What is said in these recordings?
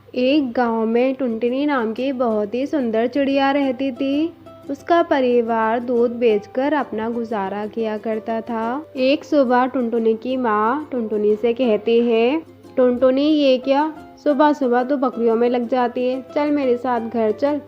एक गांव में टुनटुनी नाम की बहुत ही सुंदर चिड़िया रहती थी। उसका परिवार दूध बेचकर अपना गुजारा किया करता था। एक सुबह टुनटुनी की माँ टुनटुनी से कहती है, टुनटुनी ये क्या, सुबह सुबह तो बकरियों में लग जाती है, चल मेरे साथ घर चल,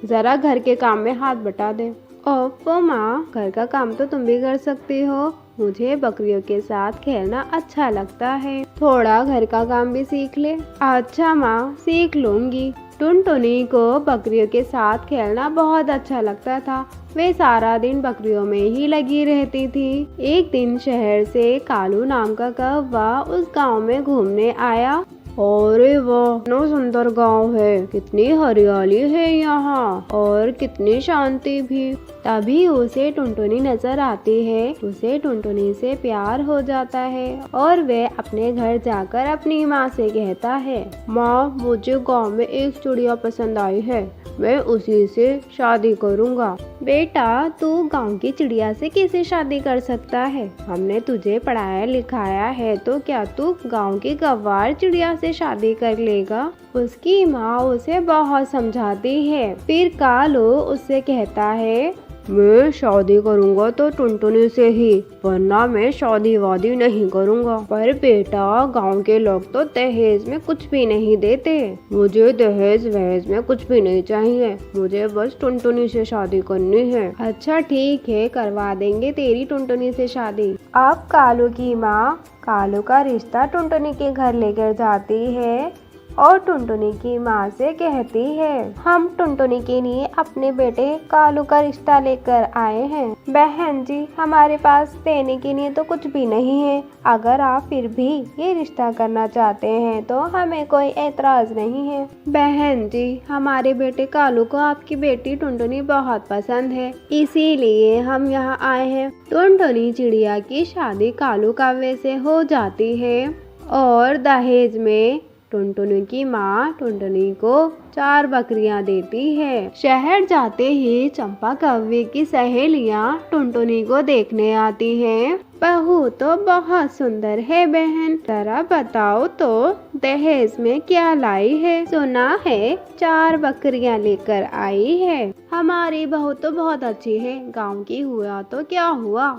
जरा घर के काम में हाथ बटा दे। ओफो माँ, घर का काम तो तुम भी कर सकती हो, मुझे बकरियों के साथ खेलना अच्छा लगता है, थोड़ा घर का काम भी सीख ले। अच्छा माँ, सीख लूंगी। टुनटुनी को बकरियों के साथ खेलना बहुत अच्छा लगता था। वे सारा दिन बकरियों में ही लगी रहती थी। एक दिन शहर से कालू नाम का कौवा उस गांव में घूमने आया। अरे वाह, कितना सुंदर गांव है, कितनी हरियाली है यहाँ और कितनी शांति भी। तभी उसे टुनटुनी नजर आती है। उसे टुनटुनी से प्यार हो जाता है और वे अपने घर जाकर अपनी माँ से कहता है, माँ मुझे गांव में एक चिड़िया पसंद आई है, मैं उसी से शादी करूँगा। बेटा तू गांव की चिड़िया से कैसे शादी कर सकता है, हमने तुझे पढ़ाया लिखाया है, तो क्या तू गांव की गंवार चिड़िया से शादी कर लेगा। उसकी माँ उसे बहुत समझाती है। फिर कालू उससे कहता है, मैं शादी करूंगा तो टुनटुनी से ही, वरना मैं शादी वादी नहीं करूंगा। पर बेटा गांव के लोग तो दहेज में कुछ भी नहीं देते, मुझे दहेज वहेज में कुछ भी नहीं चाहिए, मुझे बस टुनटुनी से शादी करनी है। अच्छा ठीक है, करवा देंगे तेरी टुनटुनी से शादी। अब कालू की माँ कालू का रिश्ता टुनटुनी के घर लेकर जाती है और टुनटुनी की माँ से कहती है, हम टुनटुनी के लिए अपने बेटे कालू का रिश्ता लेकर आए हैं। बहन जी, हमारे पास देने के लिए तो कुछ भी नहीं है, अगर आप फिर भी ये रिश्ता करना चाहते हैं तो हमें कोई एतराज नहीं है। बहन जी, हमारे बेटे कालू को आपकी बेटी टुनटुनी बहुत पसंद है, इसीलिए हम यहाँ आए हैं। टुनटुनी चिड़िया की शादी कालू कौवे से हो जाती है और दहेज में टुनटुनी की माँ टुनटुनी को 4 बकरियां देती है। शहर जाते ही चंपा कौवे की सहेलियां टुनटुनी को देखने आती हैं। बहू तो बहुत सुंदर है बहन, जरा बताओ तो दहेज में क्या लाई है, सुना है 4 बकरियां लेकर आई है। हमारी बहू तो बहुत अच्छी है, गाँव की हुआ तो क्या हुआ,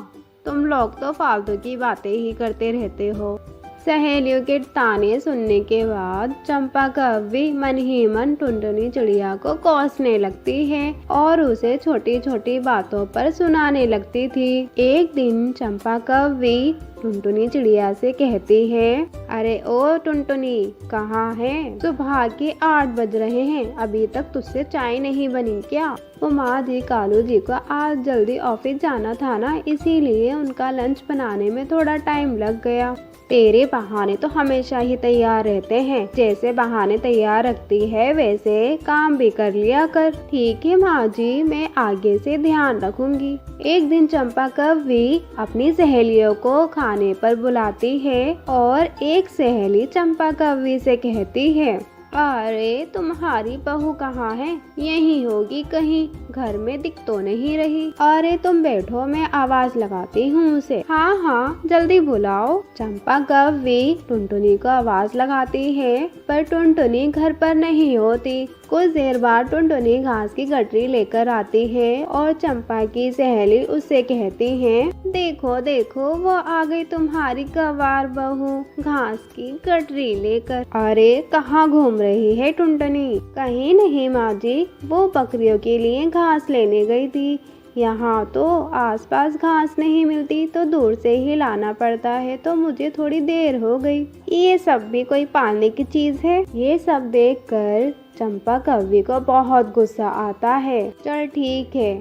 तुम लोग तो फालतू की बातें ही करते रहते हो। सहेलियों के ताने सुनने के बाद चंपा कौवी मन ही मन टुनटुनी चिड़िया को कोसने लगती है और उसे छोटी छोटी बातों पर सुनाने लगती थी। एक दिन चंपा कौवी टुनटुनी चिड़िया से कहती है, अरे ओ टुनटुनी कहाँ है, सुबह के 8 बज रहे हैं, अभी तक तुझसे चाय नहीं बनी क्या। उमा जी कालू जी को आज जल्दी ऑफिस जाना था ना, इसीलिए उनका लंच बनाने में थोड़ा टाइम लग गया। तेरे बहाने तो हमेशा ही तैयार रहते हैं, जैसे बहाने तैयार रखती है वैसे काम भी कर लिया कर। ठीक है माँ जी, मैं आगे से ध्यान रखूंगी। एक दिन चंपा कौवी अपनी सहेलियों को खाने पर बुलाती है और एक सहेली चंपा कौवी से कहती है, अरे तुम्हारी बहू कहाँ है, यहीं होगी कहीं, घर में दिख तो नहीं रही। अरे तुम बैठो, मैं आवाज लगाती हूँ उसे। हाँ हाँ जल्दी बुलाओ। चंपा कौवी टुनटुनी को आवाज लगाती है पर टुनटुनी घर पर नहीं होती। कुछ देर बाद टुनटुनी घास की गठरी लेकर आती है और चंपा की सहेली उससे कहती है, देखो देखो वो आ गई तुम्हारी गंवार बहू घास की गठरी लेकर। अरे कहाँ घूम रही है टुनटुनी। कहीं नहीं माँ जी, वो बकरियों के लिए घास लेने गई थी, यहाँ तो आसपास घास नहीं मिलती तो दूर से ही लाना पड़ता है, तो मुझे थोड़ी देर हो गई। ये सब भी कोई पालने की चीज है। ये सब देखकर चंपा कौवी को बहुत गुस्सा आता है। चल ठीक है,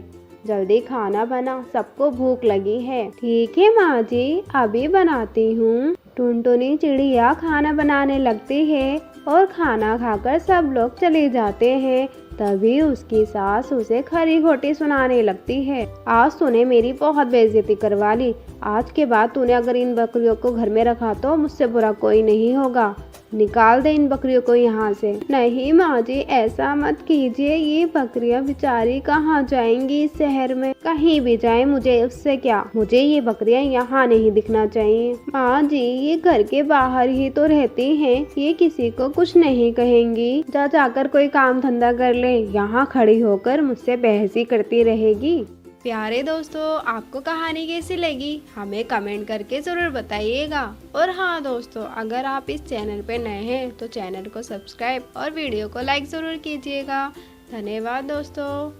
जल्दी खाना बना, सबको भूख लगी है। ठीक है माँ जी, अभी बनाती हूँ। टुनटुनी चिड़िया खाना बनाने लगती है और खाना खाकर सब लोग चले जाते हैं। तभी उसकी सास उसे खरी खोटी सुनाने लगती है, आज तूने मेरी बहुत बेइज्जती करवा ली, आज के बाद तूने अगर इन बकरियों को घर में रखा तो मुझसे बुरा कोई नहीं होगा। निकाल दे इन बकरियों को यहाँ से। नहीं माँ जी, ऐसा मत कीजिए, ये बकरियां बेचारी कहाँ जाएंगी इस शहर में। कहीं भी जाए मुझे उससे क्या, मुझे ये बकरियां यहाँ नहीं दिखना चाहिए। माँ जी, ये घर के बाहर ही तो रहती हैं, ये किसी को कुछ नहीं कहेंगी। जाकर कोई काम धंधा कर ले, यहाँ खड़ी होकर मुझसे बहस ही करती रहेगी। प्यारे दोस्तों, आपको कहानी कैसी लगी हमें कमेंट करके ज़रूर बताइएगा। और हाँ दोस्तों, अगर आप इस चैनल पे नए हैं तो चैनल को सब्सक्राइब और वीडियो को लाइक ज़रूर कीजिएगा। धन्यवाद दोस्तों।